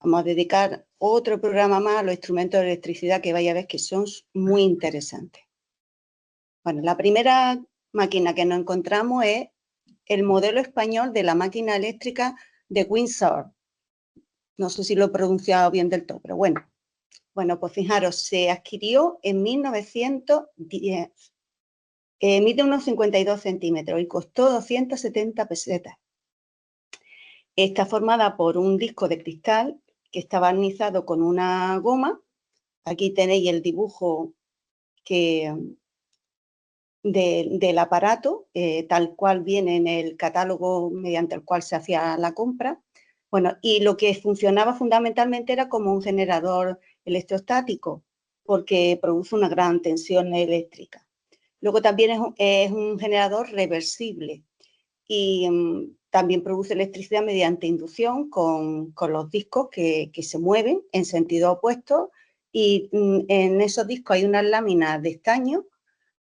Vamos a dedicar otro programa más a los instrumentos de electricidad que vais a ver que son muy interesantes. Bueno, la primera máquina que nos encontramos es el modelo español de la máquina eléctrica de Windsor. No sé si lo he pronunciado bien del todo, pero bueno. Bueno, pues fijaros, se adquirió en 1910. Mide unos 52 centímetros y costó 270 pesetas. Está formada por un disco de cristal que está barnizado con una goma. Aquí tenéis el dibujo del aparato, tal cual viene en el catálogo mediante el cual se hacía la compra. Bueno, y lo que funcionaba fundamentalmente era como un generador electrostático, porque produce una gran tensión eléctrica. Luego también es un generador reversible y también produce electricidad mediante inducción con los discos que se mueven en sentido opuesto, y en esos discos hay unas láminas de estaño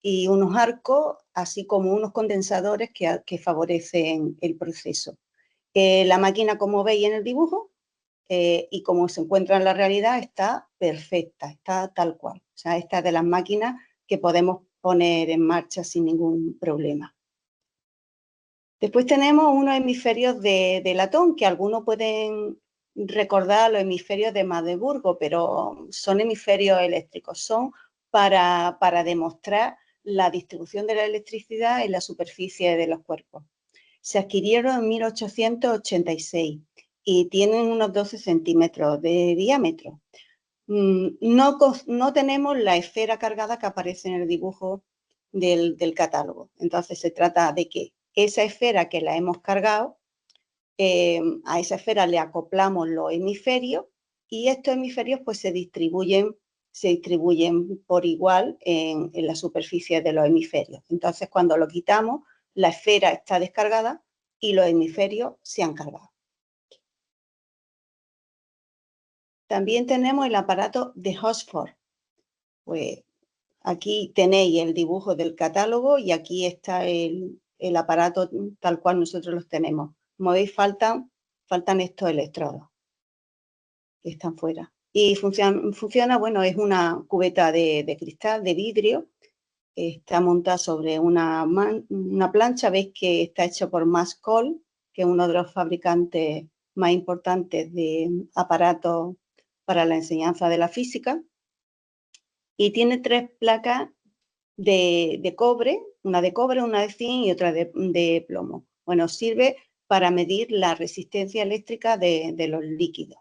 y unos arcos, así como unos condensadores que favorecen el proceso. La máquina, como veis en el dibujo, y como se encuentra en la realidad, está perfecta, está tal cual. O sea, esta es de las máquinas que podemos poner en marcha sin ningún problema. Después tenemos unos hemisferios de latón, que algunos pueden recordar los hemisferios de Magdeburgo, pero son hemisferios eléctricos, son para demostrar la distribución de la electricidad en la superficie de los cuerpos. Se adquirieron en 1886 y tienen unos 12 centímetros de diámetro. No tenemos la esfera cargada que aparece en el dibujo del catálogo. Entonces se trata de que esa esfera que la hemos cargado, a esa esfera le acoplamos los hemisferios y estos hemisferios pues se distribuyen por igual en la superficie de los hemisferios. Entonces, cuando lo quitamos, la esfera está descargada y los hemisferios se han cargado. También tenemos el aparato de Horsford. Pues aquí tenéis el dibujo del catálogo y aquí está el aparato tal cual nosotros los tenemos. Como veis, faltan estos electrodos que están fuera. Y funciona, bueno, es una cubeta de cristal, de vidrio. Está montada sobre una plancha. Veis que está hecho por Mascol, que es uno de los fabricantes más importantes de aparatos para la enseñanza de la física. Y tiene 3 placas de cobre, una de zinc y otra de plomo. Bueno, sirve para medir la resistencia eléctrica de los líquidos.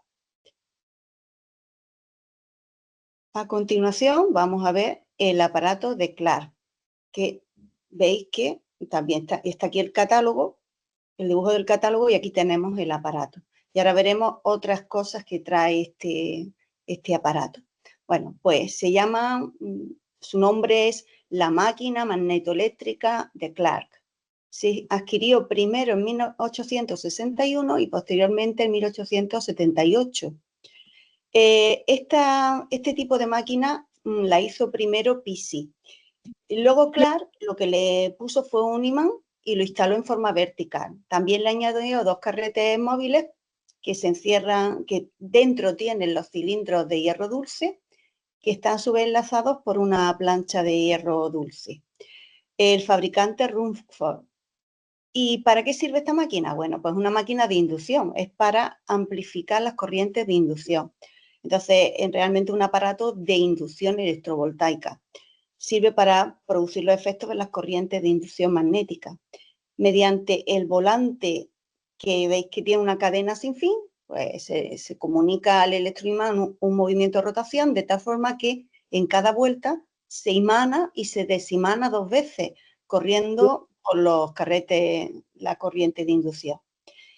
A continuación vamos a ver el aparato de Clark, que veis que también está aquí el catálogo, el dibujo del catálogo, y aquí tenemos el aparato. Y ahora veremos otras cosas que trae este aparato. Bueno, pues se llama, su nombre es la máquina magnetoeléctrica de Clark. Se adquirió primero en 1861 y posteriormente en 1878. Este tipo de máquina la hizo primero PC. Luego Clark lo que le puso fue un imán y lo instaló en forma vertical. También le añadió 2 carretes móviles que se encierran, que dentro tienen los cilindros de hierro dulce, que están a su vez enlazados por una plancha de hierro dulce. El fabricante Rumford. ¿Y para qué sirve esta máquina? Bueno, pues una máquina de inducción, es para amplificar las corrientes de inducción. Entonces, es realmente un aparato de inducción electrovoltaica. Sirve para producir los efectos de las corrientes de inducción magnética. Mediante el volante, que veis que tiene una cadena sin fin, pues se comunica al electroimán un movimiento de rotación, de tal forma que en cada vuelta se imana y se desimana 2 veces, corriendo por los carretes la corriente de inducción.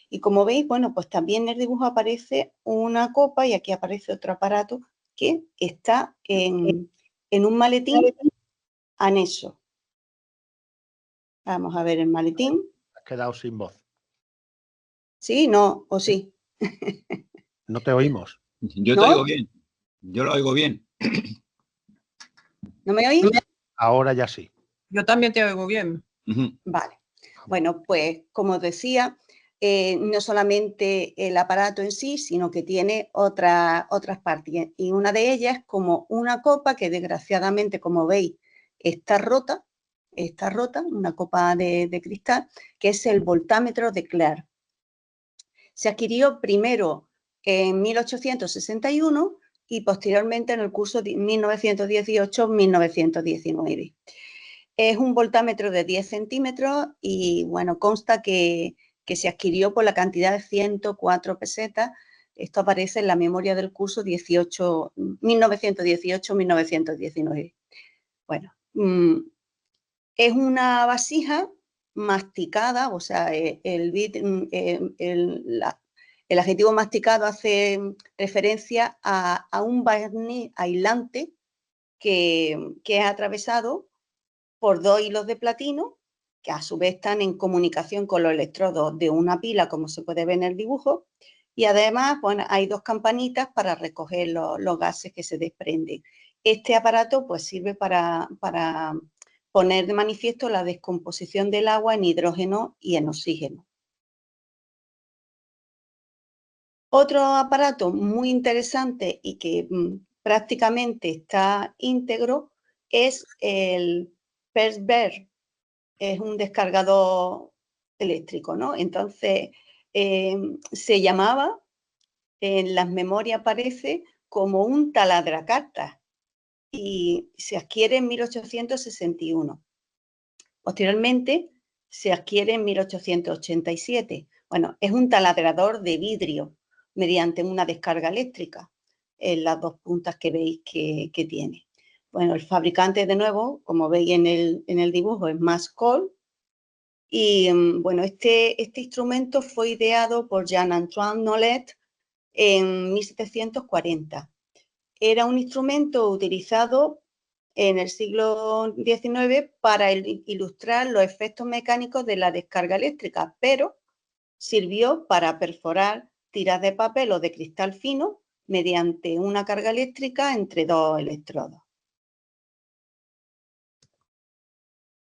Y como veis, bueno, pues también en el dibujo aparece una copa y aquí aparece otro aparato que está en un maletín anexo. Vamos a ver el maletín. Has quedado sin voz. ¿Sí? ¿No? ¿O sí? No te oímos. Yo te ¿No? oigo bien. Yo lo oigo bien. ¿No me oís? Ahora ya sí. Yo también te oigo bien. Vale. Bueno, pues como os decía, no solamente el aparato en sí, sino que tiene otras partes. Y una de ellas es como una copa que desgraciadamente, como veis, está rota, una copa de cristal, que es el voltámetro de Clair. Se adquirió primero en 1861 y posteriormente en el curso de 1918-1919. Es un voltámetro de 10 centímetros y, bueno, consta que se adquirió por la cantidad de 104 pesetas. Esto aparece en la memoria del curso 1918-1919. Bueno, es una vasija masticada, o sea, el adjetivo masticado hace referencia a un barniz aislante que es atravesado por dos hilos de platino, que a su vez están en comunicación con los electrodos de una pila, como se puede ver en el dibujo, y además, bueno, hay dos campanitas para recoger los gases que se desprenden. Este aparato pues sirve para poner de manifiesto la descomposición del agua en hidrógeno y en oxígeno. Otro aparato muy interesante y que prácticamente está íntegro es el Persberg. Es un descargador eléctrico, ¿no? Entonces, se llamaba, en las memorias aparece como un taladracartas y se adquiere en 1861. Posteriormente, se adquiere en 1887. Bueno, es un taladrador de vidrio mediante una descarga eléctrica en las dos puntas que veis que tiene. Bueno, el fabricante, de nuevo, como veis en el dibujo, es Mascol. Y bueno, este instrumento fue ideado por Jean-Antoine Nollet en 1740. Era un instrumento utilizado en el siglo XIX para ilustrar los efectos mecánicos de la descarga eléctrica, pero sirvió para perforar tiras de papel o de cristal fino mediante una carga eléctrica entre dos electrodos.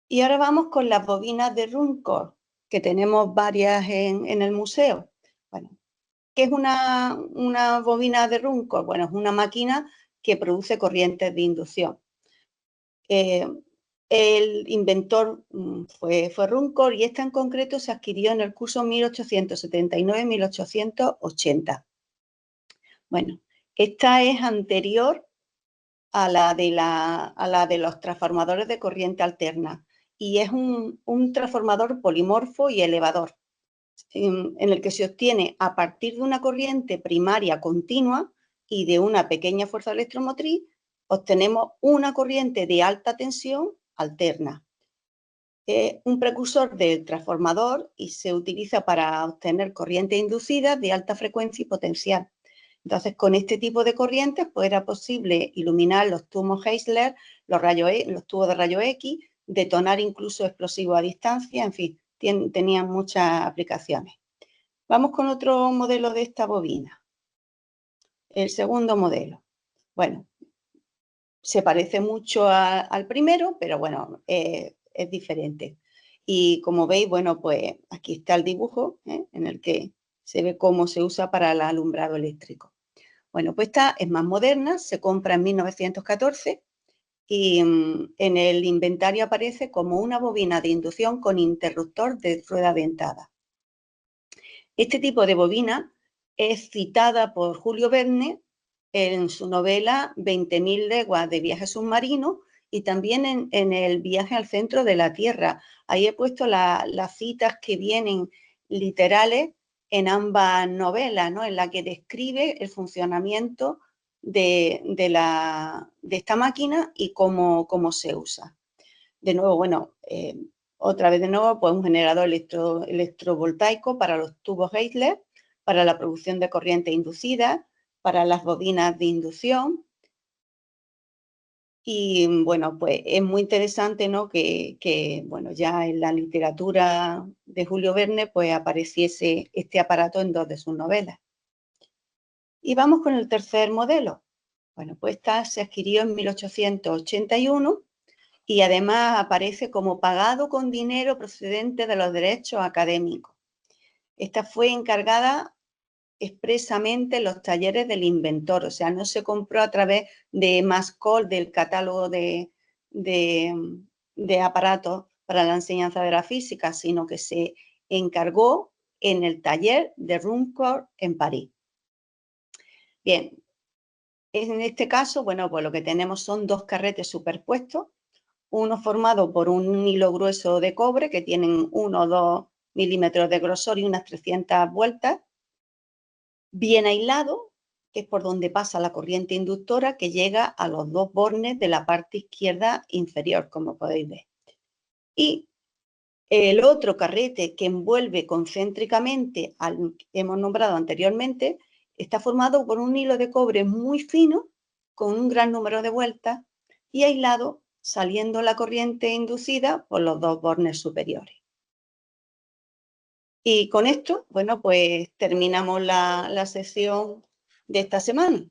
Y ahora vamos con las bobinas de Ruhmkorff, que tenemos varias en el museo. Bueno, ¿qué es una bobina de Ruhmkorff? Bueno, es una máquina que produce corrientes de inducción. El inventor fue Ruhmkorff y esta en concreto se adquirió en el curso 1879-1880. Bueno, esta es anterior a la de los transformadores de corriente alterna y es un transformador polimorfo y elevador en el que se obtiene a partir de una corriente primaria continua y de una pequeña fuerza electromotriz, obtenemos una corriente de alta tensión alterna. Es un precursor del transformador y se utiliza para obtener corrientes inducidas de alta frecuencia y potencial. Entonces, con este tipo de corrientes pues era posible iluminar los tubos Heisler, los tubos de rayos X, detonar incluso explosivos a distancia, en fin, tenían muchas aplicaciones. Vamos con otro modelo de esta bobina. El segundo modelo. Bueno, se parece mucho al primero, pero bueno, es diferente. Y como veis, bueno, pues aquí está el dibujo en el que se ve cómo se usa para el alumbrado eléctrico. Bueno, pues esta es más moderna, se compra en 1914 y en el inventario aparece como una bobina de inducción con interruptor de rueda dentada. Este tipo de bobina es citada por Julio Verne en su novela 20.000 leguas de viaje submarino y también en el viaje al centro de la Tierra. Ahí he puesto las citas que vienen literales en ambas novelas, ¿no? En la que describe el funcionamiento de esta máquina y cómo se usa. De nuevo, bueno, otra vez de nuevo, pues un generador electrovoltaico para los tubos Heisler, para la producción de corriente inducida, para las bobinas de inducción. Y bueno, pues es muy interesante, ¿no? que bueno, ya en la literatura de Julio Verne pues apareciese este aparato en dos de sus novelas. Y vamos con el tercer modelo. Bueno, pues esta se adquirió en 1881 y además aparece como pagado con dinero procedente de los derechos académicos. esta fue encargada expresamente en los talleres del inventor, o sea, no se compró a través de Mascol, del catálogo de aparatos para la enseñanza de la física, sino que se encargó en el taller de Runcorn en París. Bien, en este caso, bueno, pues lo que tenemos son dos carretes superpuestos, uno formado por un hilo grueso de cobre que tienen 1 o 2 milímetros de grosor y unas 300 vueltas, bien aislado, que es por donde pasa la corriente inductora que llega a los dos bornes de la parte izquierda inferior, como podéis ver. Y el otro carrete que envuelve concéntricamente al que hemos nombrado anteriormente está formado por un hilo de cobre muy fino con un gran número de vueltas y aislado saliendo la corriente inducida por los dos bornes superiores. Y con esto, bueno, pues terminamos la sesión de esta semana.